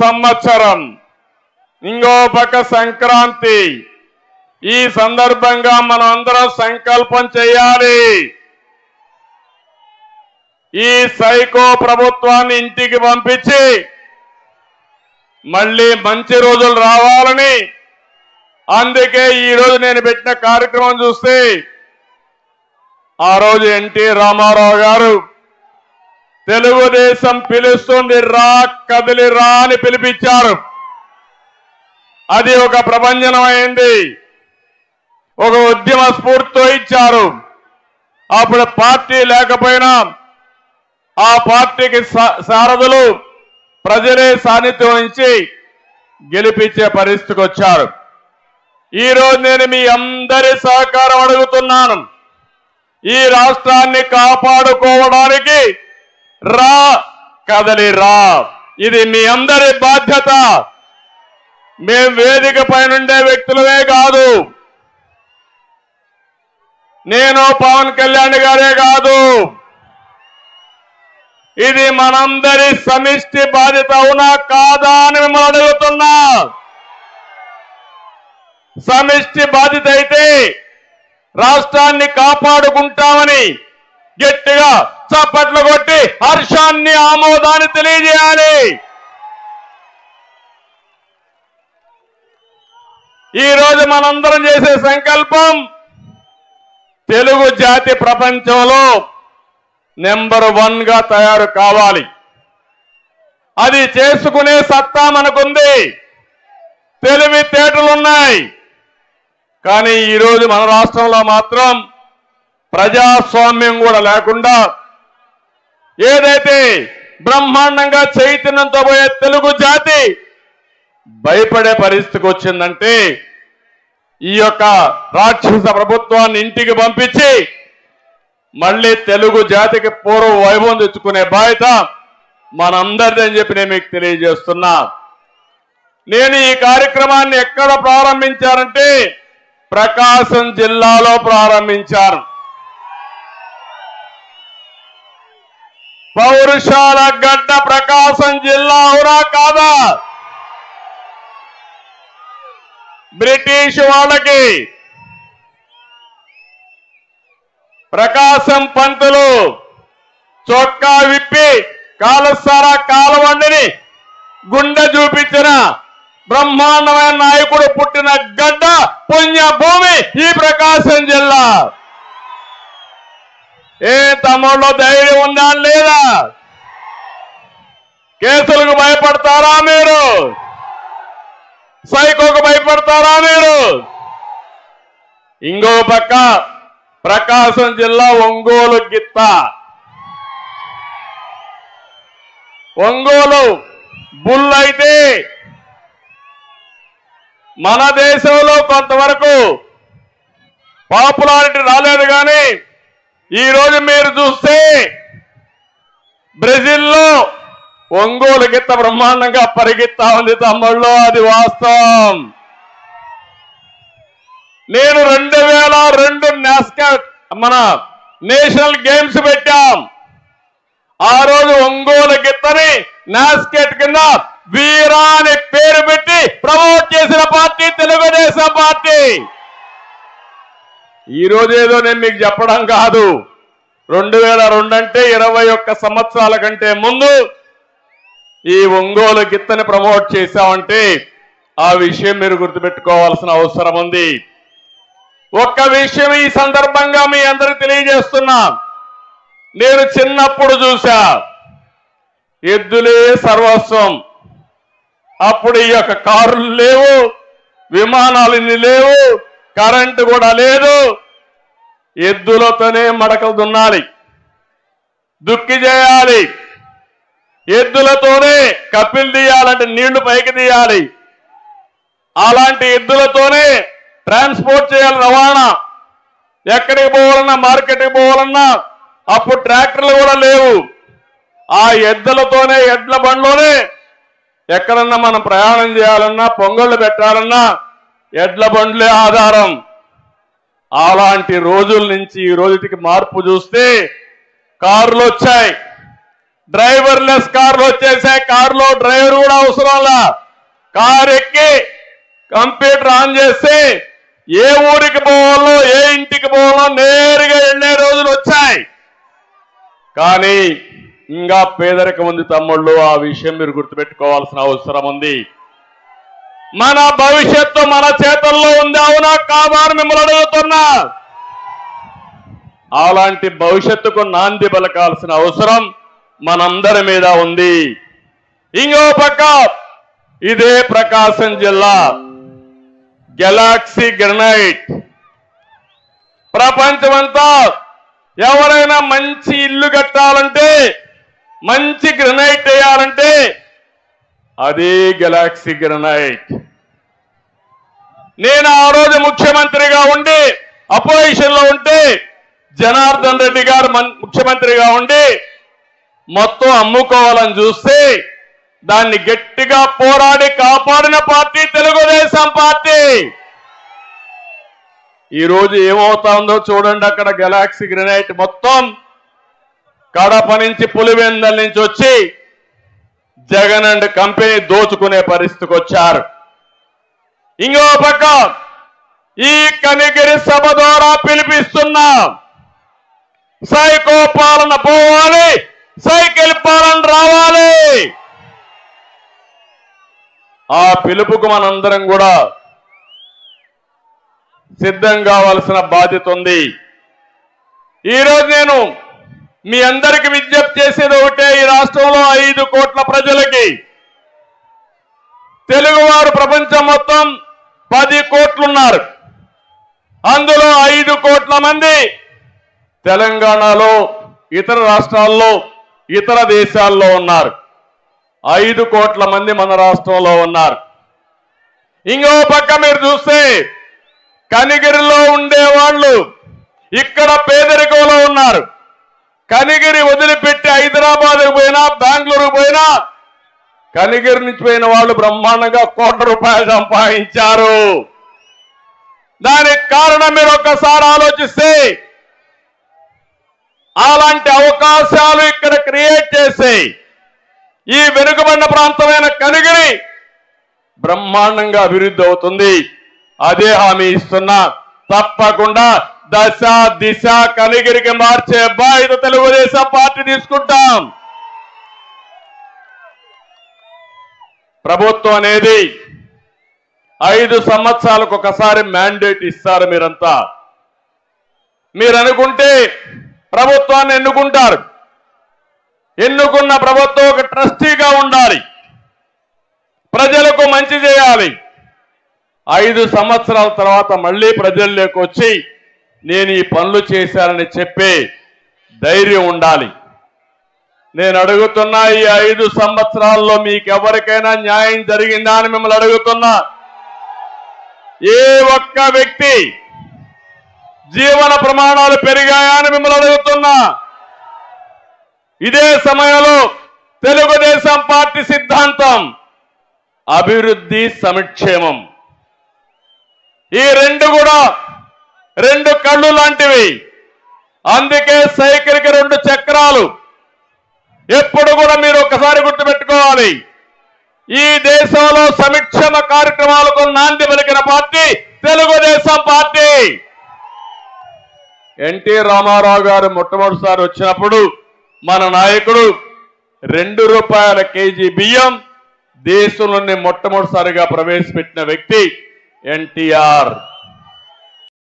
సంవత్సరం, ఇంకో పక్క సంక్రాంతి. ఈ సందర్భంగా మనం అందరం సంకల్పం చేయాలి. ఈ సైకో ప్రభుత్వాన్ని ఇంటికి పంపించి మళ్ళీ మంచి రోజులు రావాలని, అందుకే ఈ రోజు నేను పెట్టిన కార్యక్రమం చూస్తే ఆ రోజు ఎన్టీ రామారావు గారు తెలుగుదేశం పిలుస్తుంది రా కదిలి రా అని పిలిపించారు. అది ఒక ప్రభంజనం అయింది, ఒక ఉద్యమ స్ఫూర్తితో ఇచ్చారు. అప్పుడు పార్టీ లేకపోయినా ఆ పార్టీకి సారథులు ప్రజలే సాన్నిధ్యం నుంచి గెలిపించే పరిస్థితికి వచ్చారు. ఈ రోజు నేను మీ అందరి సహకారం అడుగుతున్నాను. ఈ రాష్ట్రాన్ని కాపాడుకోవడానికి రా కదలి రా, ఇది మీ అందరి బాధ్యత. మేం వేదిక పైనుండే వ్యక్తులమే కాదు, నేను పవన్ కళ్యాణ్ గారే కాదు, ఇది మనందరి సమిష్టి బాధ్యత. అవునా కాదా అని మిమ్మల్ని అడుగుతున్నా. సమిష్టి బాధ్యత అయితే రాష్ట్రాన్ని కాపాడుకుంటామని గట్టిగా చప్పట్లు కొట్టి హర్షాన్ని ఆమోదాన్ని తెలియజేయాలి. ఈ రోజు మనందరం చేసే సంకల్పం తెలుగు జాతి ప్రపంచంలో నెంబర్ 1 గా తయారు కావాలి. అది చేసుకునే సత్తా మనకుంది, తెలివితేటలున్నాయి. కానీ ఈరోజు మన రాష్ట్రంలో మాత్రం ప్రజాస్వామ్యం కూడా లేకుండా ఏదైతే బ్రహ్మాండంగా చైతన్యంతో పోయే తెలుగు జాతి భయపడే పరిస్థితికి వచ్చిందంటే ఈ యొక్క రాక్షస ప్రభుత్వాన్ని ఇంటికి పంపించి మళ్ళీ తెలుగు జాతికి పూర్వ వైభవం తెచ్చుకునే బాధ్యత మనందరిదని చెప్పి నేను మీకు తెలియజేస్తున్నా. నేను ఈ కార్యక్రమాన్ని ఎక్కడ ప్రారంభించానంటే ప్రకాశం జిల్లాలో ప్రారంభించాను. పౌరుషాల గడ్డ ప్రకాశం జిల్లా, అవునా కాదా? బ్రిటిష్ వాళ్ళకి ప్రకాశం పంతులు చొక్కా విప్పి కాలసారా కాలవండిని గుండె చూపించిన బ్రహ్మాండమైన నాయకుడు పుట్టిన గడ్డ పుణ్యభూమి ఈ ప్రకాశం జిల్లా. ఏ తమ్ముళ్ళు ధైర్యం ఉందా లేదా? కేసులకు భయపడతారా మీరు? సైకోకు భయపడతారా మీరు? ఇంకో పక్క ప్రకాశం జిల్లా ఒంగోలు గిత్త. ఒంగోలు బుల్ అయితే మన దేశంలో కొంతవరకు పాపులారిటీ రాలేదు. కానీ ఈరోజు మీరు చూస్తే బ్రెజిల్లో ఒంగోలు గిత్త బ్రహ్మాండంగా పరిగెత్తా ఉంది తమ్ముళ్ళు, అది వాస్తవం. నేను 2002 మన నేషనల్ గేమ్స్ పెట్టాం. ఆ రోజు ఒంగోలు గిత్తని నాస్కెట్ కింద వీరా అని పేరు పెట్టి ప్రమోట్ చేసిన పార్టీ తెలుగుదేశం పార్టీ. ఈ రోజు ఏదో నేను మీకు చెప్పడం కాదు, 2002 అంటే 21 సంవత్సరాల కంటే ముందు ఈ ఒంగోలు గిత్తని ప్రమోట్ చేశామంటే ఆ విషయం మీరు గుర్తుపెట్టుకోవాల్సిన అవసరం ఉంది. ఒక్క విషయం ఈ సందర్భంగా మీ అందరికి తెలియజేస్తున్నా. నేను చిన్నప్పుడు చూసా, ఎద్దులే సర్వస్వం. అప్పుడు ఈ యొక్క కారులు లేవు, విమానాలు ఇన్ని లేవు, కరెంటు కూడా లేదు. ఎద్దులతోనే మడకలు దున్నాలి, దుక్కి చేయాలి, ఎద్దులతోనే కప్పిలు తీయాలంటే నీళ్లు పైకి తీయాలి. అలాంటి ఎద్దులతోనే ట్రాన్స్పోర్ట్ చేయాలి, రవాణా. ఎక్కడికి పోవాలన్నా, మార్కెట్కి పోవాలన్నా అప్పుడు ట్రాక్టర్లు కూడా లేవు. ఆ ఎద్దులతోనే, ఎడ్ల బండ్లోనే ఎక్కడన్నా మనం ప్రయాణం చేయాలన్నా, పొంగళ్ళు పెట్టాలన్నా ఎడ్ల బండ్లే ఆధారం. అలాంటి రోజుల నుంచి ఈ రోజుకి మార్పు చూస్తే కార్లు వచ్చాయి, డ్రైవర్లెస్ కార్లు వచ్చేసాయి. కారులో డ్రైవర్ కూడా అవసరంలా. కారు ఎక్కి కంప్యూటర్ ఆన్ చేస్తే ఏ ఊరికి పోవాలో ఏ ఇంటికి పోవాలో నేరుగా వెళ్ళే రోజులు వచ్చాయి. కానీ ఇంకా పేదరికం ఉంది తమ్ముళ్ళు. ఆ విషయం మీరు గుర్తుపెట్టుకోవాల్సిన అవసరం ఉంది. మన భవిష్యత్తు మన చేతుల్లో ఉంది, అవునా కాదా అని మిమ్మల్ని అడుగుతున్నా. అలాంటి భవిష్యత్తుకు నాంది పలకాల్సిన అవసరం మనందరి మీద ఉంది. ఇంకో పక్క ఇదే ప్రకాశం జిల్లా గెలాక్సీ గ్రనైట్. ప్రపంచమంతా ఎవరైనా మంచి ఇల్లు కట్టాలంటే, మంచి గ్రనైట్ వేయాలంటే అదే గెలాక్సీ గ్రనైట్. నేను ఆ రోజు ముఖ్యమంత్రిగా ఉండి అపోజిషన్ లో ఉంటే జనార్దన్ రెడ్డి గారు ముఖ్యమంత్రిగా ఉండి మొత్తం అమ్ముకోవాలని చూస్తే దాన్ని గట్టిగా పోరాడి కాపాడిన పార్టీ తెలుగుదేశం పార్టీ. ఈ రోజు ఏమవుతుందో చూడండి. అక్కడ గెలాక్సీ గ్రనైట్ మొత్తం కడప నుంచి పులివెందల నుంచి వచ్చి జగన్ అండ్ కంపెనీ దోచుకునే పరిస్థితికి వచ్చారు. ఇంకో పక్క ఈ కనిగిరి సభ ద్వారా పిలిపిస్తున్నా, సైకో పాలన పోవాలి, సైకిల్ పాలన రావాలి. ఆ పిలుపుకు మనందరం కూడా సిద్ధం కావాల్సిన బాధ్యత ఉంది. ఈరోజు నేను మీ అందరికి విజ్ఞప్తి చేసేది ఒకటే. ఈ రాష్ట్రంలో 5 కోట్ల ప్రజలకి, తెలుగువారు ప్రపంచం మొత్తం 10 కోట్లున్నారు. అందులో 5 కోట్ల మంది తెలంగాణలో, ఇతర రాష్ట్రాల్లో, ఇతర దేశాల్లో ఉన్నారు. 5 కోట్ల మంది మన రాష్ట్రంలో ఉన్నారు. ఇంకో పక్క మీరు చూస్తే కనిగిరిలో ఉండేవాళ్ళు ఇక్కడ పేదరికంలో ఉన్నారు. కనిగిరి వదిలిపెట్టి హైదరాబాద్కు పోయినా, బెంగళూరుకు పోయినా, కనిగిరి నుంచి పోయిన వాళ్ళు బ్రహ్మాండంగా ₹1 సంపాదించారు. దానికి కారణం మీరు ఒక్కసారి ఆలోచిస్తే, అలాంటి అవకాశాలు ఇక్కడ క్రియేట్ చేసి ఈ వెనుకబడిన ప్రాంతమైన కనిగిరి బ్రహ్మాండంగా అభివృద్ధి అవుతుంది. అదే హామీ ఇస్తున్నా. తప్పకుండా దశ దిశ కనిగిరికి మార్చే బాధ్యత తెలుగుదేశం పార్టీ తీసుకుంటాం. ప్రభుత్వం అనేది 5 సంవత్సరాలకు ఒకసారి మ్యాండేట్ ఇస్తారు. మీరంతా మీరు అనుకుంటే ప్రభుత్వాన్ని ఎన్నుకుంటారు. ఎన్నుకున్న ప్రభుత్వం ఒక ట్రస్టీగా ఉండాలి, ప్రజలకు మంచి చేయాలి. 5 సంవత్సరాల తర్వాత మళ్ళీ ప్రజల్లోకి వచ్చి నేను ఈ పనులు చేశానని చెప్పే ధైర్యం ఉండాలి. నేను అడుగుతున్నా, ఈ 5 సంవత్సరాల్లో మీకెవరికైనా న్యాయం జరిగిందా అని మిమ్మల్ని అడుగుతున్నా. ఏ ఒక్క వ్యక్తి జీవన ప్రమాణాలు పెరిగాయా అని మిమ్మల్ని అడుగుతున్నా. ఇదే సమయంలో తెలుగుదేశం పార్టీ సిద్ధాంతం అభివృద్ధి, సంక్షేమం. ఈ రెండు కూడా 2 కళ్ళు లాంటివి. అందుకే సైకిల్కి 2 చక్రాలు. ఎప్పుడు కూడా మీరు ఒకసారి గుర్తుపెట్టుకోవాలి, ఈ దేశంలో సంక్షేమ కార్యక్రమాలకు నాంది పలికిన party Telugu Desam party. NT Rama Rao గారు మొట్టమొదటిసారి వచ్చినప్పుడు మన నాయకుడు ₹2 కేజీ బియ్యం దేశంలోనే మొట్టమొదటిసారిగా ప్రవేశపెట్టిన వ్యక్తి ఎన్టీఆర్.